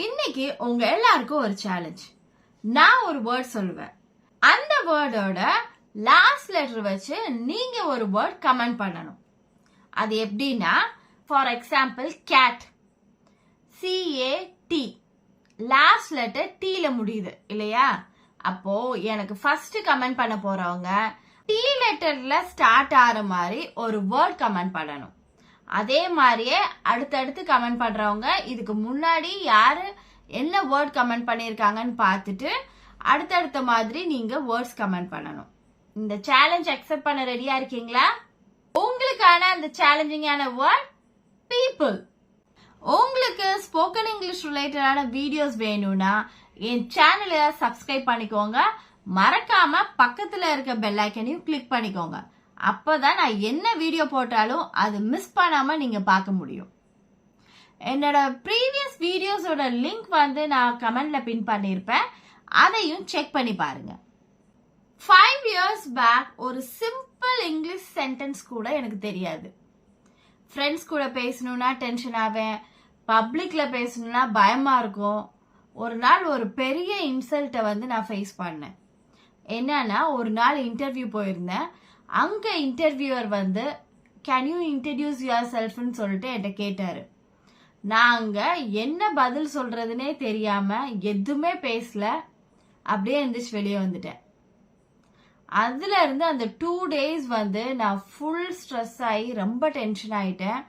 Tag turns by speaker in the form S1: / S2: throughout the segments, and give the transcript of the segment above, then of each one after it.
S1: இன்னைக்கு உங்க எல்லாருக்கும் ஒரு சேலஞ்ச். நான் ஒரு வேர்ட் சொல்லுவேன். அந்த வேர்டோட லாஸ்ட் லெட்டர் வச்சு நீங்க ஒரு வேர்ட் கமெண்ட் பண்ணணும். அது எப்படின்னா, for example cat, CAT, last letter டீல முடியுது இல்லையா? அப்போ எனக்கு ஃபர்ஸ்ட் கமெண்ட் பண்ண போறவங்க T லெட்டர்ல ஸ்டார்ட் ஆகிற மாதிரி ஒரு வேர்ட் கமெண்ட் பண்ணணும். அதே மாதிரியே அடுத்தடுத்து கமெண்ட் பண்றவங்க இதுக்கு முன்னாடி யாரு என்ன வேர்ட் கமெண்ட் பண்ணிருக்காங்கன்னு பார்த்துட்டு அடுத்தடுத்த மாதிரி நீங்க வேர்ட்ஸ் கமெண்ட் பண்ணணும். இந்த சேலஞ்ச் அக்செப்ட் பண்ண ரெடியா இருக்கீங்களா? உங்களுக்கான அந்த சேலஞ்சிங்கான வேர்ட் பீப்புள். உங்களுக்கு ஸ்போக்கன் இங்கிலீஷ் ரிலேட்டடான வீடியோஸ் வேணும்னா என் சேனலை சப்ஸ்கிரைப் பண்ணிக்கோங்க. மறக்காம பக்கத்துல இருக்க பெல் ஐக்கனையும் கிளிக் பண்ணிக்கோங்க. அப்பதான் நான் என்ன வீடியோ போட்டாலும் அது மிஸ் பண்ணாம நீங்க பார்க்க முடியும். என்னோட ப்ரீவியஸ் வீடியோஸோட லிங்க் வந்து நான் கமெண்ட்ல பின் பண்ணிருப்பேன், அதையும் செக் பண்ணி பாருங்க. 5 years பேக் ஒரு சிம்பிள் இங்கிலீஷ் சென்டென்ஸ் கூட எனக்கு தெரியாது. ஃப்ரெண்ட்ஸ் கூட பேசணும்னா டென்ஷன் ஆவேன், பப்ளிக்ல பேசணும்னா பயமா இருக்கும். ஒரு நாள் ஒரு பெரிய இன்சல்ட்டை வந்து நான் ஃபேஸ் பண்ணேன். என்னன்னா, ஒரு நாள் இன்டர்வியூ போயிருந்தேன். அங்க இன்டர்வியூவர் வந்து கேன் யூ இன்ட்ரடியூஸ் யுவர் செல்ஃப்னு சொல்லிட்டு என்கிட்ட கேட்டாரு. நாங்க என்ன பதில் சொல்றதுன்னே தெரியாம எதுவுமே பேசல, அப்படியே எந்திரிச்சு வெளியே வந்துட்டேன். அதுல இருந்து அந்த 2 days வந்து நான் ஃபுல் ஸ்ட்ரெஸ் ஆகி ரொம்ப டென்ஷன் ஆயிட்டேன்.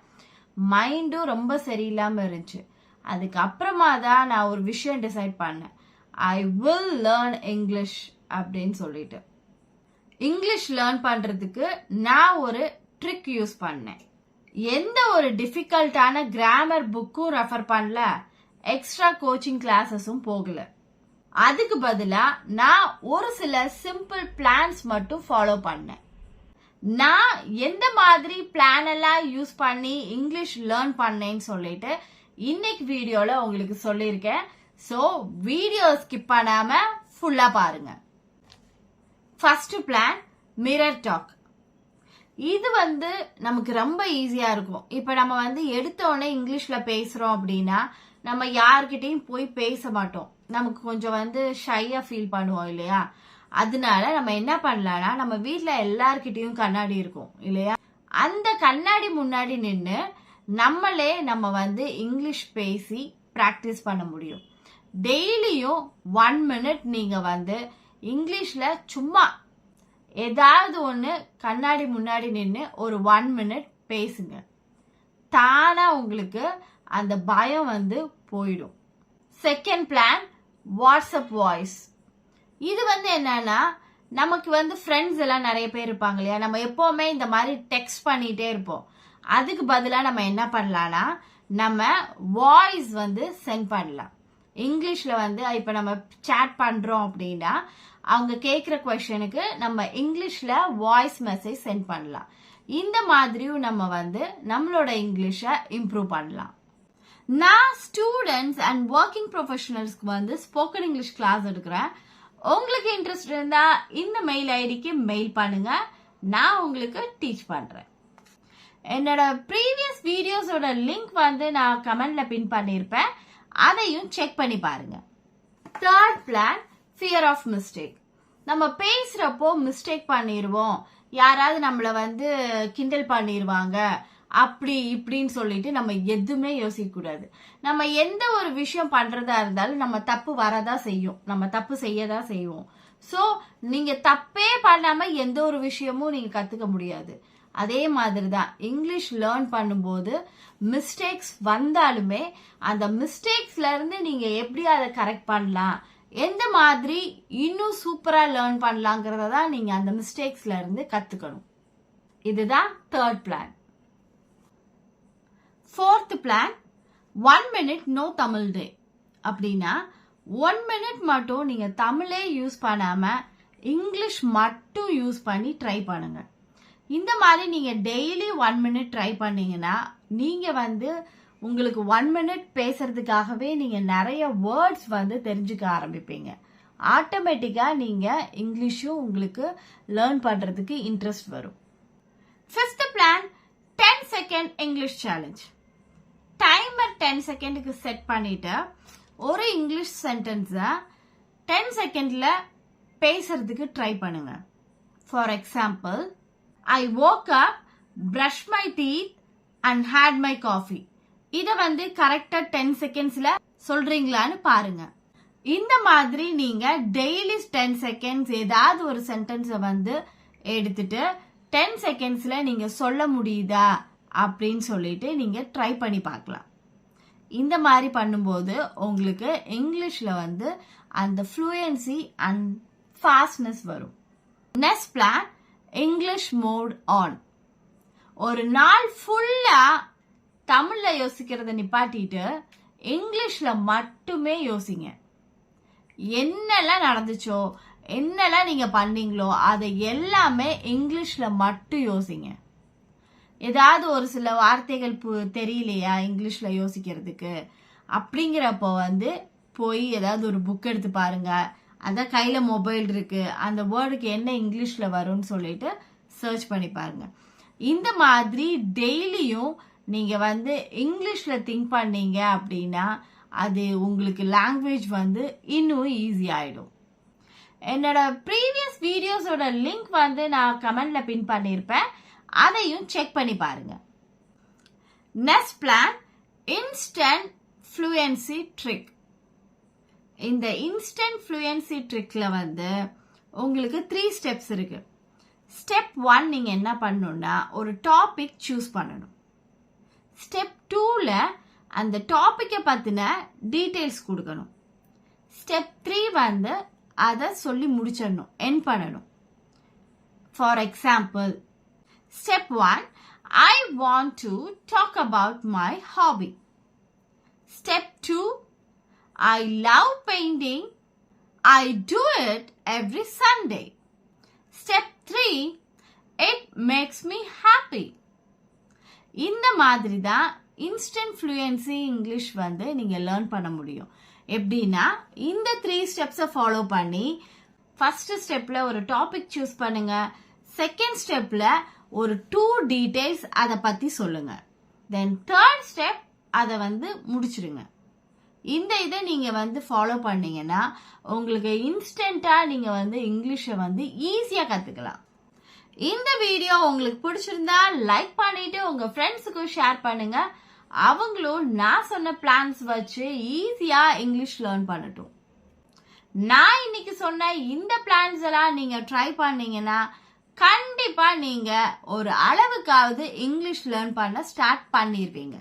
S1: மைண்டும் ரொம்ப சரியில்லாம இருந்துச்சு. அதுக்கப்புறமா தான் நான் ஒரு விஷயம் டிசைட் பண்ணேன். ஐ வில் லேர்ன் இங்கிலீஷ் அப்படின்னு சொல்லிட்டு. இங்கிலீஷ் லேர்ன் பண்றதுக்கு நான் ஒரு ட்ரிக் யூஸ் பண்ணேன். எந்த ஒரு டிஃபிகல்ட்டான கிராமர் புக்கும் ரெஃபர் பண்ணல, எக்ஸ்ட்ரா கோச்சிங் கிளாஸஸும் போகல. அதுக்கு பதிலா நான் ஒரு சில சிம்பிள் பிளான்ஸ் மட்டும் ஃபாலோ பண்ணேன். நான் எந்த மாதிரி பிளான் எல்லாம் யூஸ் பண்ணி இங்கிலீஷ் லேர்ன் பண்ணேன்னு சொல்லிட்டு இன்னைக்கு வீடியோல உங்களுக்கு சொல்லியிருக்கேன். ஸோ வீடியோ ஸ்கிப் பண்ணாம ஃபுல்லா பாருங்க. First plan, mirror talk. இது வந்து நமக்கு ரொம்ப ஈஸியா இருக்கும். இப்ப நம்ம வந்து எடுத்த உடனே இங்கிலீஷ்ல பேசுறோம் அப்படின்னா நம்ம யார்கிட்டயும் போய் பேச மாட்டோம். நமக்கு கொஞ்சம் வந்து ஷையா ஃபீல் பண்ணுவோம் இல்லையா? அதனால நம்ம என்ன பண்ணலாம்னா, நம்ம வீட்டுல எல்லார்கிட்டயும் கண்ணாடி இருக்கும் இல்லையா? அந்த கண்ணாடி முன்னாடி நின்று நம்மளே நம்ம வந்து இங்கிலீஷ் பேசி பிராக்டிஸ் பண்ண முடியும். டெய்லியும் 1 minute நீங்க வந்து இங்கிலீஷ்ல சும்மா ஏதாவது ஒன்று கண்ணாடி முன்னாடி நின்று ஒரு 1 minute பேசுங்க. தானா உங்களுக்கு அந்த பயம் வந்து போயிடும். Second plan, WhatsApp voice. இது வந்து என்னன்னா, நமக்கு வந்து ஃப்ரெண்ட்ஸ் எல்லாம் நிறைய பேர் இருப்பாங்க இல்லையா? நம்ம எப்பவுமே இந்த மாதிரி டெக்ஸ்ட் பண்ணிட்டே இருப்போம். அதுக்கு பதிலாக நம்ம என்ன பண்ணலாம்னா, நம்ம வாய்ஸ் வந்து சென்ட் பண்ணலாம். இங்கிலீஷ்ல வந்து இப்ப நம்ம சேட் பண்றோம் அப்படின்னா அவங்க கேட்கிற கொஸ்டனுக்கு நம்ம இங்கிலீஷ்ல வாய்ஸ் மெசேஜ் சென்ட் பண்ணலாம். இந்த மாதிரியும் நம்ம வந்து நம்மளோட இங்கிலீஷை இம்ப்ரூவ் பண்ணலாம். நான் ஸ்டூடெண்ட்ஸ் அண்ட் ஒர்க்கிங் ப்ரொஃபஷனல்ஸ்க்கு வந்து ஸ்போக்கன் இங்கிலீஷ் கிளாஸ் எடுக்கிறேன். உங்களுக்கு இன்ட்ரெஸ்ட் இருந்தா இந்த மெயில் ஐடிக்கு மெயில் பண்ணுங்க, நான் உங்களுக்கு டீச் பண்றேன். என்னோட ப்ரீவியஸ் வீடியோஸோட லிங்க் வந்து நான் கமெண்ட்ல பின் பண்ணியிருப்பேன், அதையும் செக் பண்ணி பாருங்க. Third plan, fear of mistake. நம்ம பேசுறப்போ மிஸ்டேக் பண்ணிடுவோம், யாராவது நம்மள வந்து கிண்டல் பண்ணிடுவாங்க, அப்படி இப்படின்னு சொல்லிட்டு நம்ம எதுவுமே யோசிக்க கூடாது. நம்ம எந்த ஒரு விஷயம் பண்றதா இருந்தாலும் நம்ம தப்பு வரதா செய்யும், நம்ம தப்பு செய்யதான் செய்வோம். ஸோ நீங்க தப்பே பண்ணாம எந்த ஒரு விஷயமும் நீங்க கத்துக்க முடியாது. அதே மாதிரி தான் இங்கிலீஷ் லேர்ன் பண்ணும்போது மிஸ்டேக்ஸ் வந்தாலுமே அந்த மிஸ்டேக்ஸ்ல இருந்து நீங்க எப்படி அதை கரெக்ட் பண்ணலாம், எந்த மாதிரி இன்னும் சூப்பரா லேர்ன் பண்ணலாங்கிறத தான் நீங்க அந்த மிஸ்டேக்ஸ்ல இருந்து கத்துக்கணும். இதுதான் third plan. Fourth plan, 1 minute no Tamil day. அப்படின்னா 1 minute மட்டும் நீங்க தமிழே யூஸ் பண்ணாம இங்கிலீஷ் மட்டும் யூஸ் பண்ணி ட்ரை பண்ணுங்க. இந்த மாதிரி நீங்க டெய்லி 1 minute ட்ரை பண்ணீங்கன்னா நீங்க வந்து உங்களுக்கு 1 minute பேசுறதுக்காகவே நீங்க நிறைய வேர்ட்ஸ் வந்து தெரிஞ்சுக்க ஆரம்பிப்பீங்க. ஆட்டோமேட்டிக்கா நீங்க இங்கிலீஷும் உங்களுக்கு லேர்ன் பண்றதுக்கு இன்ட்ரெஸ்ட் வரும். Fifth plan, 10 second English challenge. Timer 10 செகண்டுக்கு செட் பண்ணிட்டு ஒரு இங்கிலீஷ் சென்டென்ஸை 10 செகண்ட்ல பேசுறதுக்கு ட்ரை பண்ணுங்க. For example, I woke up, brushed my teeth and had my coffee. இத வந்து கரெக்டா 10 செகண்ட்ஸ்ல சொல்றீங்களான்னு பாருங்க. இந்த மாதிரி நீங்க டெய்லி 10 செகண்ட்ஸ் ஏதாவது ஒரு சென்டென்ஸை வந்து எடுத்துட்டு 10 செகண்ட்ஸ்ல நீங்க சொல்ல முடியுதா அப்படின்னு சொல்லிட்டு நீங்க ட்ரை பண்ணி பார்க்கலாம். இந்த மாதிரி பண்ணும்போது உங்களுக்கு இங்கிலீஷ்ல வந்து அந்த ஃப்ளூயன்சி அண்ட் ஃபாஸ்ட்னஸ் வரும். Next plan, English mode on. ஒரு நாள் ஃபுல்லா தமிழ்ல யோசிக்கிறத நிப்பாட்டிட்டு இங்கிலீஷ்ல மட்டுமே யோசிங்க. என்னெல்லாம் நடந்துச்சோ, என்னெல்லாம் நீங்க பண்ணீங்களோ அதை எல்லாமே இங்கிலீஷ்ல மட்டும் யோசிங்க. ஏதாவது ஒரு சில வார்த்தைகள் தெரியலையா இங்கிலீஷ்ல யோசிக்கிறதுக்கு அப்படிங்கிறப்போ வந்து போய் ஏதாவது ஒரு புக் எடுத்து பாருங்க. அதான் கையில மொபைல் இருக்கு, அந்த வேர்டுக்கு என்ன இங்கிலீஷ்ல வரும்னு சொல்லிட்டு சர்ச் பண்ணி பாருங்க. இந்த மாதிரி டெய்லியும் நீங்க வந்து இங்கிலீஷ்ல திங்க் பண்ணீங்க அப்படின்னா அது உங்களுக்கு லாங்குவேஜ் வந்து இன்னும் ஈஸி ஆயிடும். என்னோட ப்ரீவியஸ் வீடியோஸோட லிங்க் வந்து நான் கமெண்ட்ல பின் பண்ணியிருப்பேன், அதையும் செக் பண்ணி பாருங்க. Next plan, instant fluency trick. இந்த இன்ஸ்டன்ட் ஃப்ளூயன்சி ட்ரிக்ல வந்து உங்களுக்கு 3 ஸ்டெப்ஸ் இருக்கு. ஸ்டெப் 1 நீங்க என்ன பண்ணணும்னா ஒரு டாபிக் சூஸ் பண்ணணும். ஸ்டெப் 2ல அந்த டாபிக்கை பத்தின டீடைல்ஸ் கொடுக்கணும். ஸ்டெப் 3 வந்து அதை சொல்லி முடிச்சிடணும், என் பண்ணணும். For example, step 1, I want to talk about my hobby. Step 2, I love painting. I do it every Sunday. Step 3, it makes me happy. இந்த மாதிரி தான் இன்ஸ்டன்ட் ஃப்ளூயன்சி இங்கிலீஷ் வந்து நீங்க லேர்ன் பண்ண முடியும். எப்படின்னா இந்த 3 ஸ்டெப்ஸை ஃபாலோ பண்ணி ஃபர்ஸ்ட் ஸ்டெப்ல ஒரு டாபிக் சூஸ் பண்ணுங்க. செகண்ட் ஸ்டெப்ல ஒரு 2 டீடைல்ஸ் அதை பத்தி சொல்லுங்க. தென் தேர்ட் ஸ்டெப் அதை வந்து முடிச்சிடுங்க. இந்த இதை நீங்க வந்து ஃபாலோ பண்ணீங்கன்னா உங்களுக்கு இன்ஸ்டன்டா நீங்க வந்து இங்கிலீஷை வந்து ஈஸியா கத்துக்கலாம். இந்த வீடியோ உங்களுக்கு பிடிச்சிருந்தா லைக் பண்ணிட்டு உங்க ஃப்ரெண்ட்ஸுக்கும் ஷேர் பண்ணுங்க. அவங்களும் நான் சொன்ன பிளான்ஸ் வச்சு ஈஸியா இங்கிலீஷ் லேர்ன் பண்ணட்டும். நான் இன்னைக்கு சொன்ன இந்த பிளான்ஸ் எல்லாம் நீங்க ட்ரை பண்ணீங்கன்னா கண்டிப்பா நீங்க ஒரு அளவுக்காவது இங்கிலீஷ் லேர்ன் பண்ண ஸ்டார்ட் பண்ணிருப்பீங்க.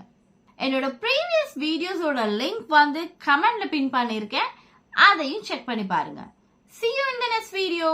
S1: என்னோட ப்ரீவியஸ் வீடியோஸோட லிங்க் வந்து கமெண்ட்ல பின் பண்ணிருக்கேன், அதையும் செக் பண்ணி பாருங்க. See you in the next video.